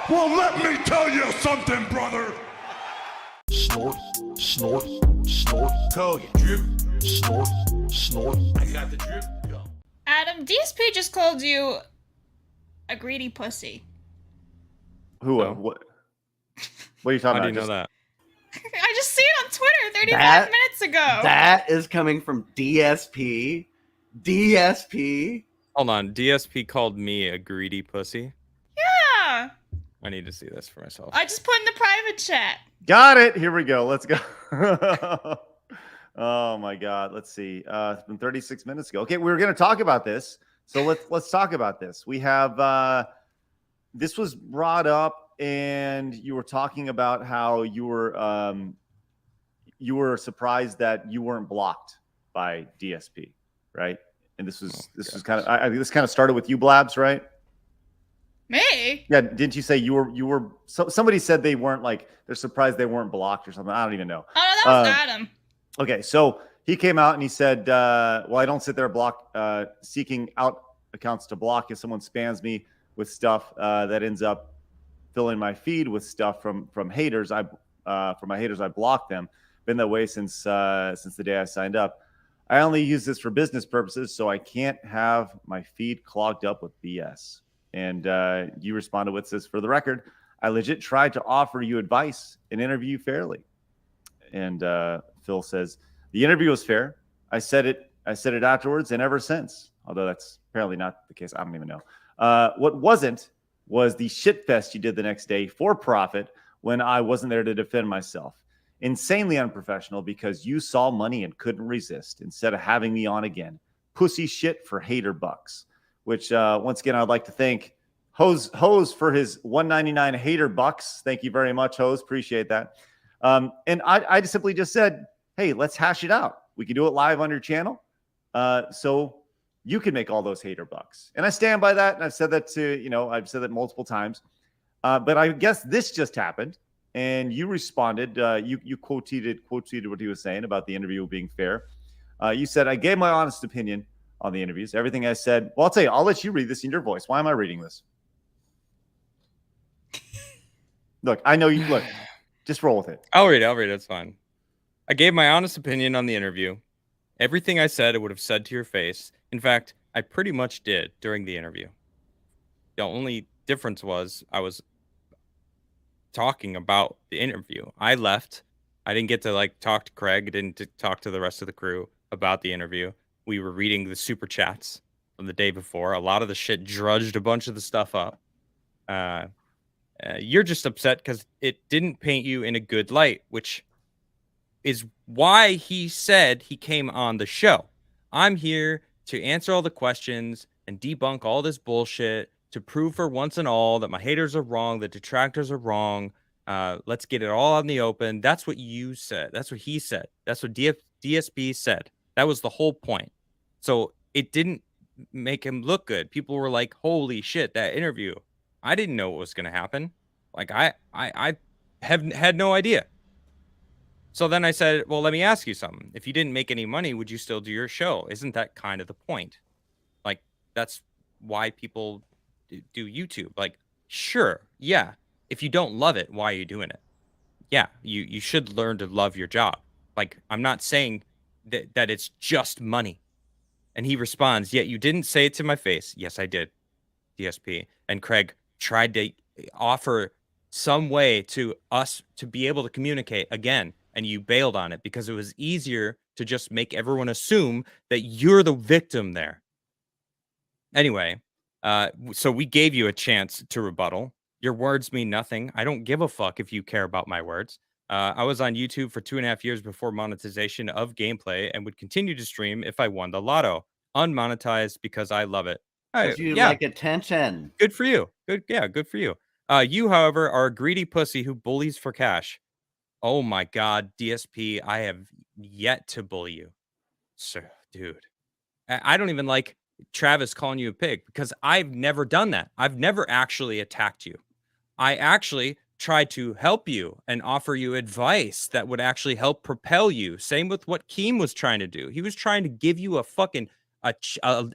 Well, let me tell you something, brother. Snort, snort, snort. Code drip. Snort, snort. I got the drip. Go. Adam, DSP just called you a greedy pussy. Who? Oh. What? What are you talking How about? do you know that? I just see it on Twitter 35 That- minutes ago. That is coming from DSP. DSP. Hold on. DSP called me a greedy pussy. Yeah. I need to see this for myself. I just put in the private chat. Got it. Here we go. Let's go. Oh my God. Let's see. It's been 36 minutes ago. Okay, we were going to talk about this, so let's talk about this. We have this was brought up, and you were talking about how you were surprised that you weren't blocked by DSP, right? And this was kind of this kind of started with you, Blabs, right? Me? Yeah, didn't you say you were somebody said they weren't, like, they're surprised they weren't blocked or something? I don't even know. Oh, no, that was Adam. Okay, so he came out and he said, well, I don't sit there seeking out accounts to block. If someone spams me with stuff that ends up filling my feed with stuff from haters, from my haters, I block them. Been that way since the day I signed up. I only use this for business purposes, so I can't have my feed clogged up with BS. And you responded with this: for the record, I legit tried to offer you advice and interview you fairly. And Phil says, the interview was fair. I said it afterwards and ever since, although that's apparently not the case. I don't even know. What wasn't was the shit fest you did the next day for profit when I wasn't there to defend myself. Insanely unprofessional because you saw money and couldn't resist instead of having me on again. Pussy shit for hater bucks, which once again, I'd like to thank Hose for his $1.99 hater bucks. Thank you very much, Hose. Appreciate that. And I just simply said, hey, let's hash it out. We can do it live on your channel. So you can make all those hater bucks. And I stand by that. And I've said that I've said that multiple times. But I guess this just happened. And you responded. You quoted what he was saying about the interview being fair. You said, I gave my honest opinion on the interviews. Everything I said. Well, I'll tell you, I'll let you read this in your voice. Why am I reading this? Look, I know you. Look, just roll with it. I'll read it. It's fine. I gave my honest opinion on the interview. Everything I said, I would have said to your face. In fact, I pretty much did during the interview. The only difference was I was talking about the interview. I left. I didn't get to talk to Craig. I didn't talk to the rest of the crew about the interview. We were reading the super chats from the day before. A lot of the shit drudged a bunch of the stuff up. You're just upset because it didn't paint you in a good light, which is why he said he came on the show. I'm here to answer all the questions and debunk all this bullshit, to prove for once and all that my haters are wrong, that detractors are wrong. Let's get it all out in the open. That's what you said. That's what he said. That's what DSP said. That was the whole point. So it didn't make him look good. People were like, holy shit, that interview. I didn't know what was going to happen. Like, I had no idea. So then I said, well, let me ask you something. If you didn't make any money, would you still do your show? Isn't that kind of the point? Like, that's why people do YouTube. Like, sure, yeah. If you don't love it, why are you doing it? Yeah, you should learn to love your job. Like, I'm not saying that it's just money. And he responds, yeah, you didn't say it to my face. Yes, I did, DSP. And Craig tried to offer some way to us to be able to communicate again. And you bailed on it because it was easier to just make everyone assume that you're the victim there. Anyway, so we gave you a chance to rebuttal. Your words mean nothing. I don't give a fuck if you care about my words. I was on YouTube for 2.5 years before monetization of gameplay and would continue to stream if I won the lotto. Unmonetized because I love it. You like attention. Good for you. Good for you. You, however, are a greedy pussy who bullies for cash. Oh my God, DSP, I have yet to bully you. Sir, dude. I don't even like Travis calling you a pig because I've never done that. I've never actually attacked you. I actually tried to help you and offer you advice that would actually help propel you. Same with what Keem was trying to do. He was trying to give you a fucking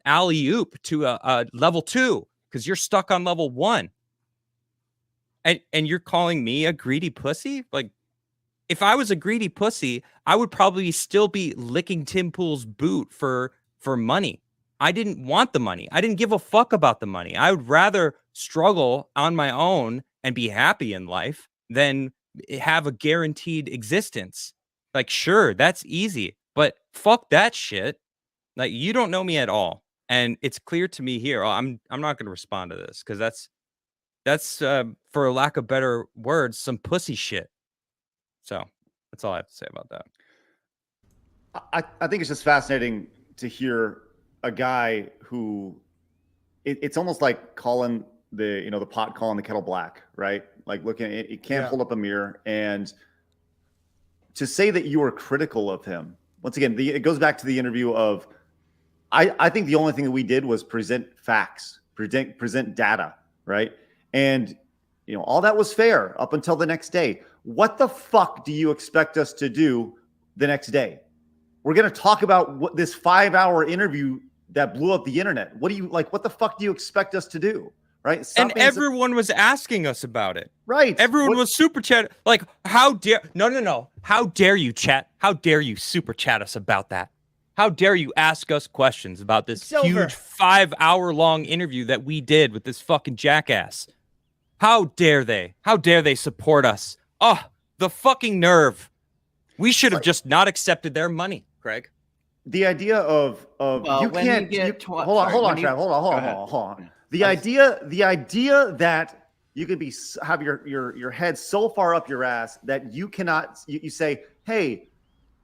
alley-oop to a level 2 because you're stuck on level 1. And you're calling me a greedy pussy? Like, if I was a greedy pussy, I would probably still be licking Tim Pool's boot for money. I didn't want the money. I didn't give a fuck about the money. I would rather struggle on my own and be happy in life than have a guaranteed existence. Like, sure, that's easy, but fuck that shit. Like, you don't know me at all. And it's clear to me here. I'm not going to respond to this because that's for lack of better words, some pussy shit. So that's all I have to say about that. I think it's just fascinating to hear a guy who it's almost like calling the pot calling the kettle black, right? Like looking at it can't hold up a mirror. And to say that you were critical of him, once again, it goes back to the interview of I think the only thing that we did was present facts, present data, right? And all that was fair up until the next day. What the fuck do you expect us to do the next day? We're going to talk about what this 5-hour interview that blew up the internet. What the fuck do you expect us to do? Right? And everyone was asking us about it. Right. Everyone was super chat. Like, how dare no. How dare you chat? How dare you super chat us about that? How dare you ask us questions about this huge 5-hour-long interview that we did with this fucking jackass? How dare they? How dare they support us? Oh, the fucking nerve. We should have just not accepted their money, Craig. The idea of you can't hold on, Trav. Hold on. The idea that you could have your head so far up your ass that you cannot you say, hey,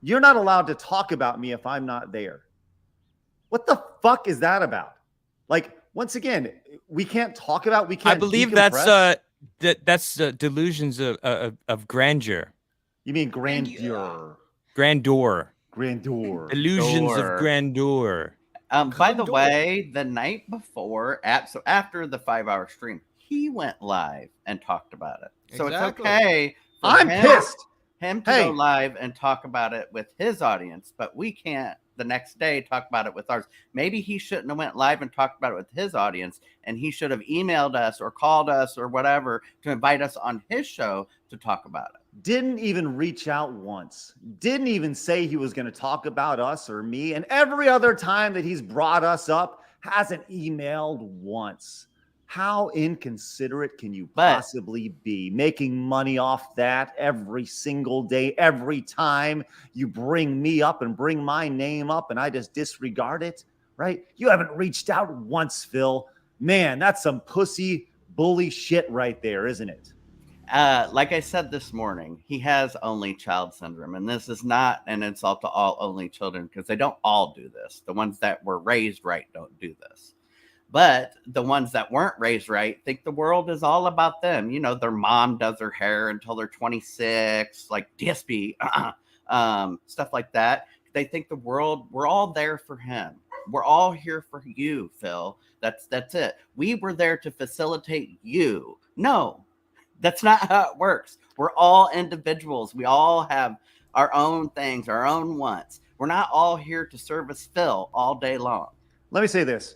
you're not allowed to talk about me if I'm not there. What the fuck is that about? Like, once again, we can't talk about. We can't. I believe that's delusions of grandeur. You mean grandeur? Grandeur. Grandeur. Illusions of grandeur. By the way, the night before, after the 5-hour stream, he went live and talked about it. So Exactly. it's okay. I'm pissed. Him to go live and talk about it with his audience, but we can't the next day talk about it with ours. Maybe he shouldn't have went live and talked about it with his audience, and he should have emailed us or called us or whatever to invite us on his show to talk about it. Didn't even reach out once. Didn't even say he was going to talk about us or me. And every other time that he's brought us up, hasn't emailed once. How inconsiderate can you possibly be? Making money off that every single day, every time you bring me up and bring my name up and I just disregard it, right? You haven't reached out once, Phil. Man, that's some pussy bully shit right there, isn't it? Like I said this morning, he has only child syndrome, and this is not an insult to all only children because they don't all do this. The ones that were raised right don't do this. But the ones that weren't raised right think the world is all about them. Their mom does their hair until they're 26, like DSP, stuff like that. They think the world, we're all there for him. We're all here for you, Phil. That's it. We were there to facilitate you. No, that's not how it works. We're all individuals. We all have our own things, our own wants. We're not all here to service Phil all day long. Let me say this.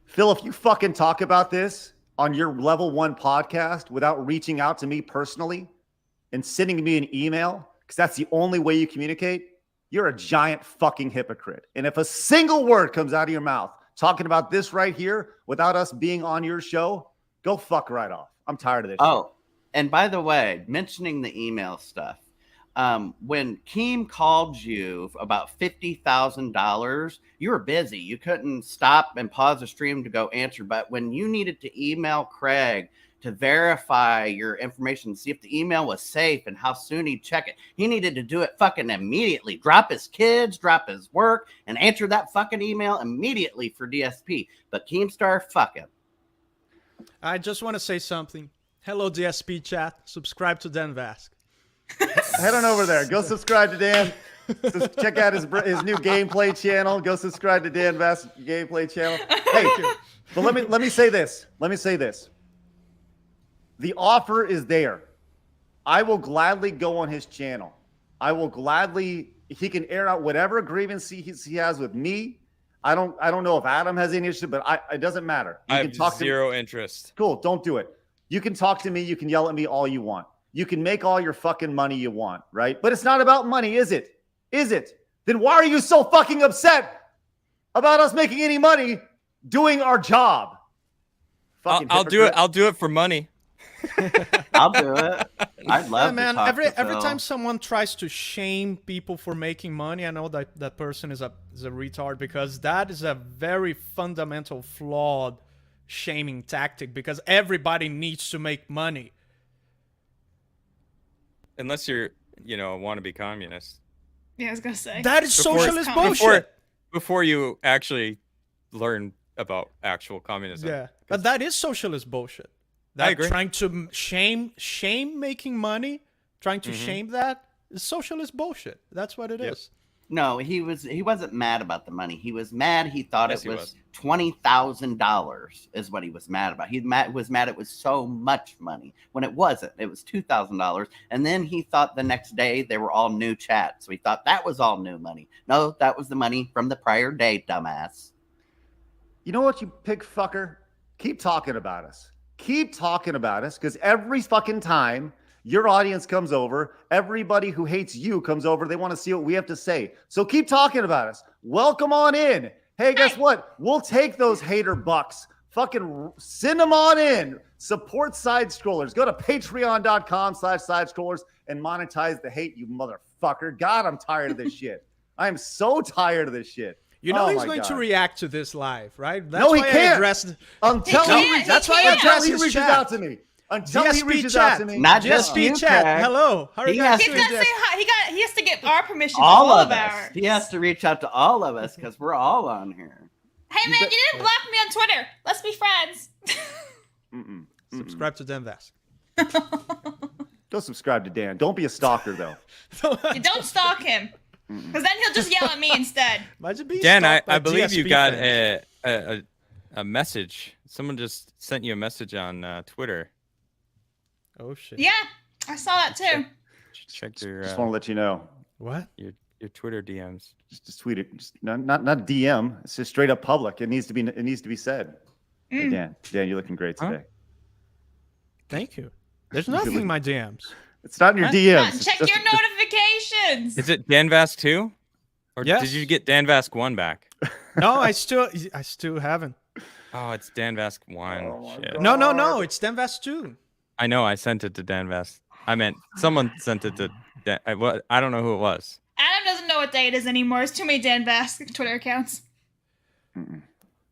Phil, if you fucking talk about this on your level 1 podcast without reaching out to me personally and sending me an email, because that's the only way you communicate, you're a giant fucking hypocrite. And if a single word comes out of your mouth talking about this right here without us being on your show, go fuck right off. I'm tired of this shit. And by the way, mentioning the email stuff, when Keem called you about $50,000, you were busy. You couldn't stop and pause the stream to go answer. But when you needed to email Craig to verify your information, see if the email was safe and how soon he'd check it, he needed to do it fucking immediately. Drop his kids, drop his work, and answer that fucking email immediately for DSP. But Keemstar, fuck him. I just want to say something. Hello, DSP chat. Subscribe to Dan Vask. Head on over there. Go subscribe to Dan. Check out his new gameplay channel. Go subscribe to Dan Vask's gameplay channel. Hey, but let me say this. The offer is there. I will gladly go on his channel. He can air out whatever grievance he has with me. I don't know if Adam has any issue, but it doesn't matter. I have zero interest. Cool. Don't do it. You can talk to me. You can yell at me all you want. You can make all your fucking money you want, right? But it's not about money, is it? Is it? Then why are you so fucking upset about us making any money doing our job? I'll do it. I'll do it for money. I'll do it. I'd love Yeah, man. to talk Every to Phil. time someone tries to shame people for making money, I know that that person is a retard, because that is a very fundamental flawed shaming tactic, because everybody needs to make money. Unless you're, a wannabe communist. Yeah, I was gonna say. That is Before- socialist bullshit. Before you actually learn about actual communism. Yeah, but that is socialist bullshit. That I agree. trying to shame making money, trying to shame that is socialist bullshit. That's what it is. No, he wasn't mad about the money. He was mad. He thought Yes, it he was $20,000 is what he was mad about. He was mad it was so much money when it wasn't. It was $2,000. And then he thought the next day they were all new chats. So he thought that was all new money. No, that was the money from the prior day, dumbass. You know what, you pig fucker? Keep talking about us. Keep talking about us, because every fucking time your audience comes over, everybody who hates you comes over. They want to see what we have to say. So keep talking about us. Welcome on in. Hey, guess what? We'll take those hater bucks. Fucking send them on in. Support SideScrollers. Go to patreon.com/SideScrollers and monetize the hate, you motherfucker. God, I'm tired of this shit. I am so tired of this shit. You know Oh he's my going to God. react to this live, right? That's No, he why I can't. addressed. Until He he, can't. reaches, That's why I can't. until addressed he his reaches chat. out to me. Until he DSP reaches chat. out to me. Not just DSP you, chat. Craig. Hello. How are you He guys has He's doing? gonna say hi. He has to get our permission. for All all of us. ours. He has to reach out to all of us because we're all on here. Hey man, you didn't block me on Twitter. Let's be friends. Subscribe to Denvas. Go subscribe to Dan. Don't be a stalker, though. You don't stalk him, because then he'll just yell at me instead. Imagine being Dan, stalked by I believe you DSP got fans. a message. Someone just sent you a message on Twitter. Oh shit. Yeah, I saw that too. Check your Just want to let you know. What? your Twitter DMs. Just tweet it. Just not DM. It's just straight up public. It needs to be said. Hey, Dan, you're looking great Huh? today. Thank you. There's nothing in my DMs. It's not in your Huh? DMs. It's Check just- your notifications. Is it DanVask 2? Or Yes. did you get DanVask 1 back? No, I still haven't. Oh, it's DanVask 1. Oh my Shit. God. No, it's Denvas 2. I know, I sent it to DanVask. I meant someone sent it to I don't know who it was. Adam doesn't know what day it is anymore. There's too many Dan Bask Twitter accounts. All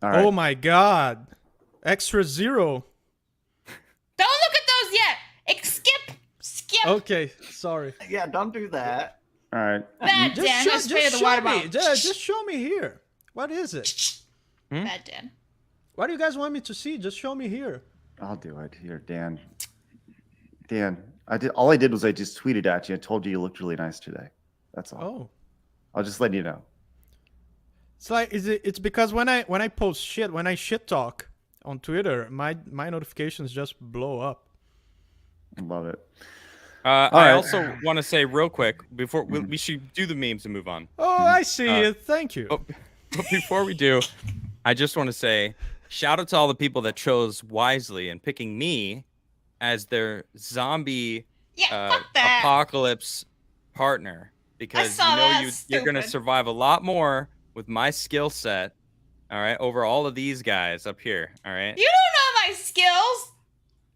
right. Oh my god. Extra 0. Don't look at those yet. Skip. Okay, sorry. Yeah, don't do that. All right. Bad Dan. Let's pay the water me. bottle. Just show me here. What is it? Bad Dan. What do you guys want me to see? Just show me here. I'll do it here, Dan. Dan, all I did was I just tweeted at you and told you looked really nice today. That's all. Oh. I'll just let you know. It's like it's because when I post shit, when I shit talk on Twitter, my notifications just blow up. I love it. I right. also want to say real quick before we should do the memes and move on. Oh, I see it. Thank you. But before we do, I just want to say shout out to all the people that chose wisely in picking me as their zombie Yeah, fuck that. apocalypse partner, because saw that. you're gonna Stupid. survive a lot more with my skill set. All right, over all of these guys up here. All right. You don't know my skills.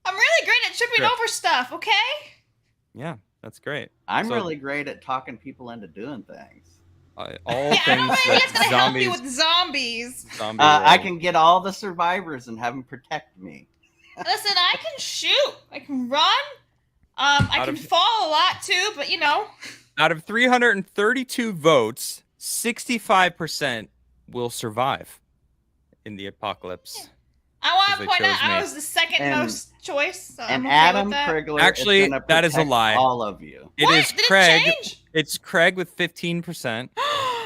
I'm really great at tripping Sure. over stuff, okay? Yeah, that's great. I'm So, really great at talking people into doing things. all Yeah, things I don't think it's that gonna help you zombies. with zombies. Zombie I world. can get all the survivors and have them protect me. Listen, I can shoot. I can run. I Out can of- fall a lot too, but you know. Out of 332 votes, 65% will survive in the apocalypse. I want Because to they point out chose me. I was the second And- most choice. So And I'm okay Adam with that. Crigler Actually, is gonna that is a protect lie. all of you. It What? is Did Craig. It change? It's Craig with 15%,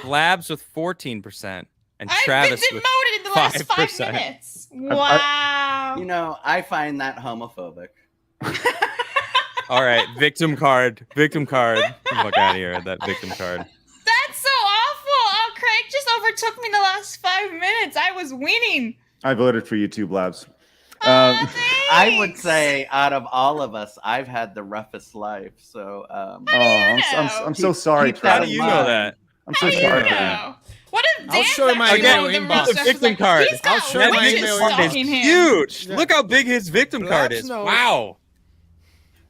Labs with 14%, and I've Travis been with demoted in the last 5%. 5 minutes. Wow. You know, I find that homophobic. All right, victim card. Victim card. Get the fuck out of here with that victim card. That's so awful. Oh, Craig just overtook me in the last 5 minutes. I was winning. I voted for you too, Blabs. I would say out of all of us, I've had the roughest life. So, I'm so sorry, keep that How in do you mind. know that? I'm so sorry. for that. No. What if I'll Dan's show you my actually email one of the inbox. real The victim like, card. He's got I'll show you my witches email stalking It's him. huge. Yeah. Look how big his victim card Blabs is. knows. Wow.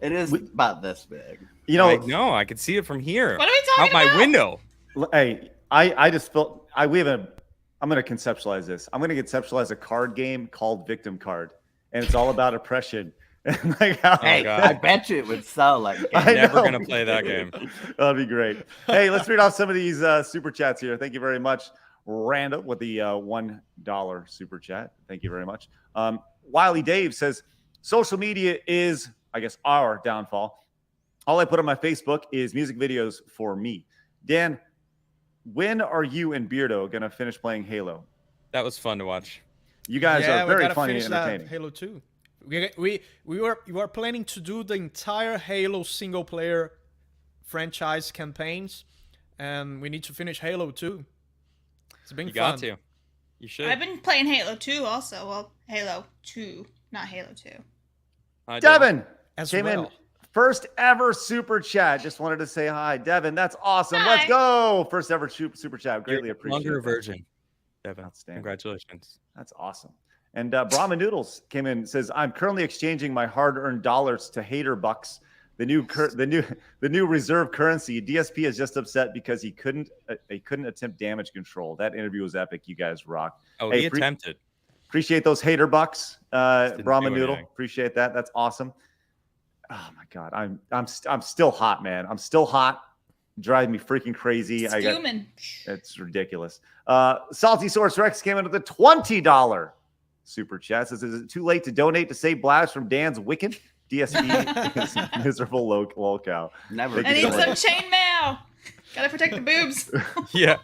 It is about this big. You know, I know. I can see it from here. What are we talking Out my about? window. hey, I just felt I'm going to conceptualize this. I'm going to conceptualize a card game called Victim Card, and it's all about oppression. And like how, Hey, God. I bet you it would sell like. I Never know. gonna play that game. That'd be great. Hey, let's read off some of these super chats here. Thank you very much, Randall, with the $1 super chat. Thank you very much. Wiley Dave says, social media is, I guess, our downfall. All I put on my Facebook is music videos for me. Dan, when are you and Beardo going to finish playing Halo? That was fun to watch. You guys Yeah, are we very gotta funny and finish that entertaining. Halo 2. We were planning to do the entire Halo single player franchise campaigns, and we need to finish Halo 2. It's been You fun. got to. You should. I've been playing Halo 2 also. Well, Halo 2, not Halo 2. I did. Devin As came well. in. First ever super chat. Just wanted to say hi, Devin. That's awesome. Hi. Let's go. First ever super chat. You're Greatly no appreciate longer a it. virgin, Devin. Outstanding. Congratulations. That's awesome. And Brahma Noodles came in and says, "I'm currently exchanging my hard-earned dollars to hater bucks, the new reserve currency. DSP is just upset because he couldn't attempt damage control. That interview was epic. You guys rock. Oh, Hey, he attempted. Appreciate those hater bucks, didn't Brahma do Noodle. anything. Appreciate that. That's awesome. Oh my God, I'm still hot, man. I'm still hot. Driving me freaking crazy. It's fuming. It's ridiculous. Salty Source Rex came in with a $20 super chat. Says, is it too late to donate to save Blast from Dan's Wicked? DSP is a miserable locale. Never. Thank I you need so some much. chainmail. Gotta protect the boobs. Yeah.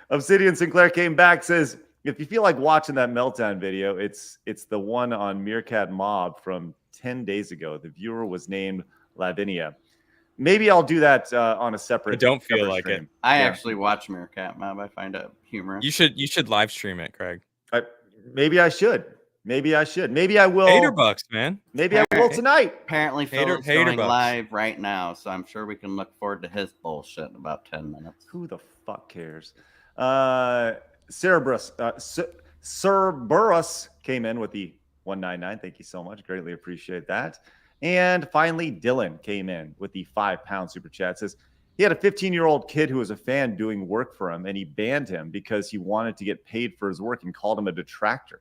Obsidian Sinclair came back, says, if you feel like watching that meltdown video, it's the one on Meerkat Mob from 10 days ago. The viewer was named Lavinia. Maybe I'll do that on a separate. I don't feel separate like it. stream. I Yeah. actually watch Meerkat Mob. I find it humorous. You should live stream it, Craig. Maybe I should. Maybe I should. Maybe I will. Hater bucks, man. Maybe I will tonight. Apparently, Phil's hater going bucks. live right now, so I'm sure we can look forward to his bullshit in about 10 minutes. Who the fuck cares? Cerberus came in with the 199. Thank you so much. Greatly appreciate that. And finally, Dylan came in with the £5 super chat. Says he had a 15-year-old kid who was a fan doing work for him, and he banned him because he wanted to get paid for his work and called him a detractor.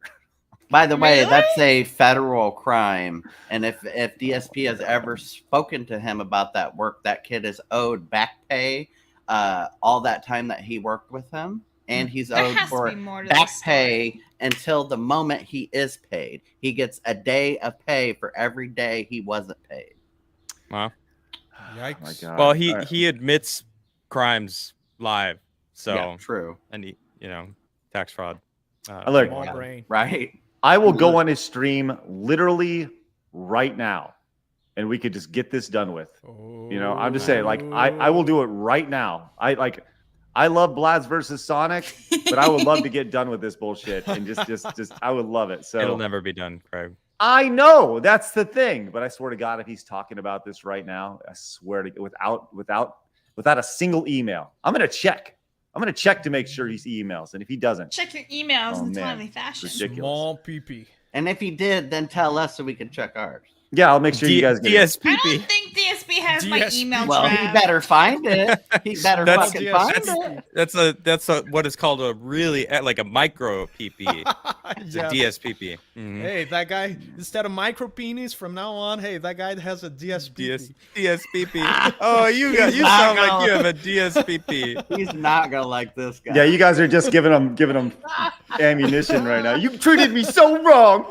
By the way, Really? that's a federal crime, and if DSP has ever spoken to him about that work, that kid is owed back pay all that time that he worked with him, and he's There owed has to for be more to back this pay until the moment he is paid. He gets a day of pay for every day he wasn't paid. Wow. Yikes. Oh my God. Well, All right. he admits crimes live, so Yeah, true, and he, tax fraud. Look, Small Yeah. brain. right? I will go on his stream literally right now, and we could just get this done with. I'm just saying, like, I will do it right now. I love Blads versus Sonic, but I would love to get done with this bullshit and just I would love it. So It'll never be done, Craig. I know that's the thing, but I swear to God, if he's talking about this right now, I swear to without a single email, I'm gonna check. I'm gonna check to make sure he's emails, and if he doesn't, Check your emails Oh, in man. timely fashion. Ridiculous. Small pee-pee. And if he did, then tell us so we can check ours. yeah, I'll make sure you guys get it. I DSPP. don't think DSP has my DSP. email Well, he track. better find it. He better That's- fucking that's- find it. That's a what is called a really like a micro PP. It's Yeah. a DSPP. Mhm. Hey, that guy, instead of micro penis from now on, hey, that guy has a DSP. DSPP. Oh, you He's not sound like gonna- you have a DSPP. He's not gonna like this guy. Yeah, you guys are just giving him ammunition right now. You treated me so wrong.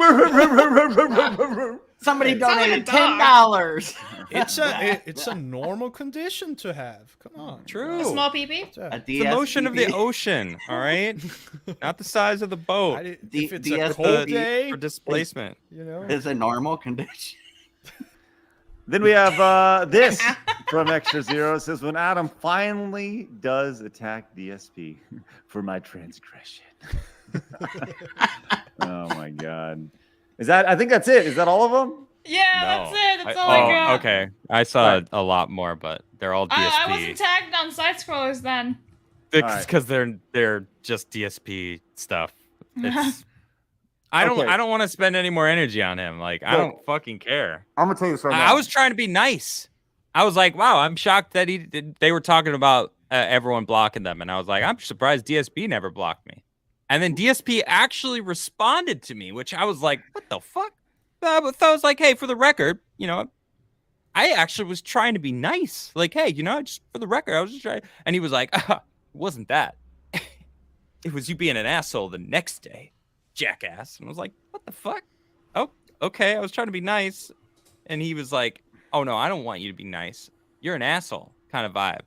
Somebody Sound like a donated dog. $10. It's a normal condition to have. Come on. True. Small PP? It's a- A It's the motion of the DSPP. ocean, all right? Not the size of the I boat did- D- if it's a DSP cold day, for displacement. you know. is a normal condition. Then we have this from Extra Zero. It says, when Adam finally does attack DSP for my transgression. Oh my God. Is that? I think that's it. Is that all of them? Yeah, that's it. That's all I got. Okay. I saw a lot more, but they're all DSP. I wasn't tagged on SideScrollers then. It's because they're just DSP stuff. It's, I don't want to spend any more energy on him. Like, I don't fucking care. I'm gonna tell you this right now. I was trying to be nice. I was like, wow, I'm shocked that they were talking about everyone blocking them, and I was like, I'm surprised DSP never blocked me. And then DSP actually responded to me, which I was like, what the fuck? But I was like, hey, for the record, you know, I actually was trying to be nice. Like, hey, you know, just for the record, I was just trying. And he was like, it wasn't that. It was you being an asshole the next day, jackass. And I was like, what the fuck? Oh, okay. I was trying to be nice. And he was like, oh, no, I don't want you to be nice. You're an asshole kind of vibe.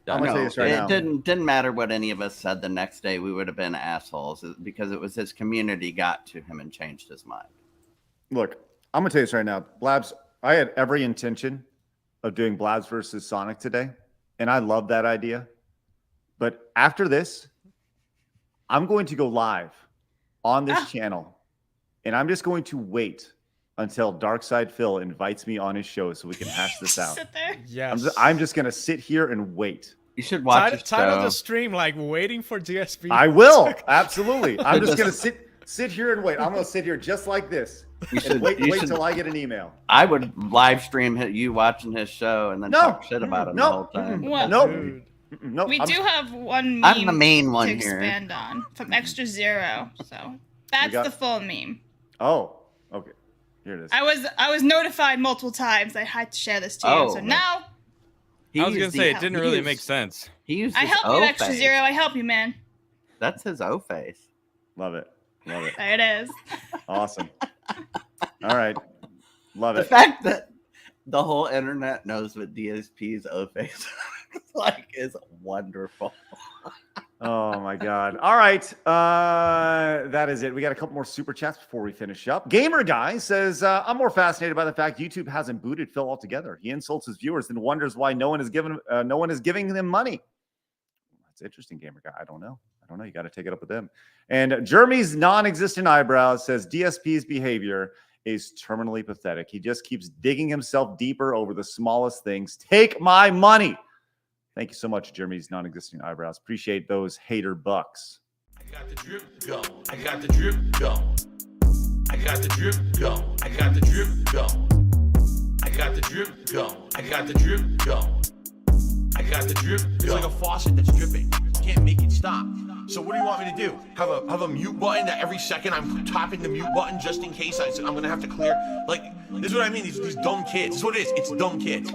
I'm gonna say this right now. It didn't matter what any of us said the next day. We would have been assholes because it was his community got to him and changed his mind. Look, I'm gonna tell you this right now. Blabs, I had every intention of doing Blabs versus Sonic today, and I love that idea. But after this, I'm going to go live on this channel, and I'm just going to wait until DarksydePhil invites me on his show so we can hash this out. Sit there. Yes. I'm just gonna sit here and wait. You should watch his title show. the stream like waiting for DSP. I will, absolutely. I'm just gonna sit here and wait. I'm gonna sit here just like this and wait till I get an email. I would live stream you watching his show and then talk shit about him the whole time. Well, Nope. we do have one meme I'm the main one to here. expand on from Extra Zero, so that's the full meme. Oh, okay. Here it is. I was notified multiple times. I had to share this to you. So now I was gonna say it didn't really make sense. I help you, Extra Zero. I help you, man. That's his O face. Love it. Love it. There it is. Awesome. All right. Love The it. fact that the whole internet knows what DSP's O face like is wonderful. Oh my God. All right. That is it. We got a couple more super chats before we finish up. Gamer Guy says, I'm more fascinated by the fact YouTube hasn't booted Phil altogether. He insults his viewers and wonders why no one is giving them money. That's interesting, Gamer Guy. I don't know. You got to take it up with them. And Jeremy's non-existent eyebrows says DSP's behavior is terminally pathetic. He just keeps digging himself deeper over the smallest things. Take my money. Thank you so much, Jeremy's non-existent eyebrows. Appreciate those hater bucks. I got the drip going. I got the drip going. I got the drip going. I got the drip going. I got the drip going. I got the drip going. I got the drip going. It's like a faucet that's dripping. You can't make it stop. So what do you want me to do? Have a mute button that every second I'm tapping the mute button just in case I'm gonna have to clear? Like, this is what I mean. These dumb kids. This is what it is. It's dumb kids.